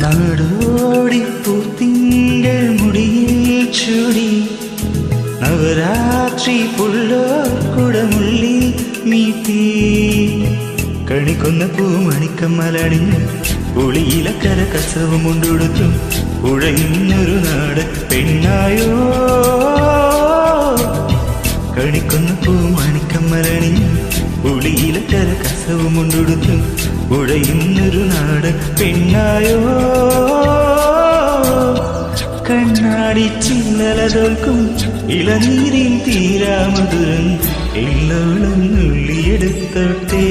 നാടോടി പൂത്തിങ്കൾ മുടിയിൽ ചൂടി നവരാത്രി പുള്ളോർ കുടമുള്ളി മീട്ടി കണിക്കൊന്ന പൂമണിക്കമ്മലണിഞ്ഞു പുളിയിലക്കര കസവും കൊണ്ടുകൊടുത്തും ഉഴയുന്നൊരു നാട് പെണ്ണായോ കണിക്കൊന്ന പൂമണിക്കമ്മലണിഞ്ഞു പുളിയിലക്കര കസവും കൊണ്ടുകൊടുത്തും ഉഴയുന്നൊരു നാട് പെണ്ണായോ കണ്ണാടി ചിന്നല തോൽക്കും ഇളനീരിൻ തീരാമധുരം എല്ലോളം നുള്ളിയെടുത്തോട്ടെ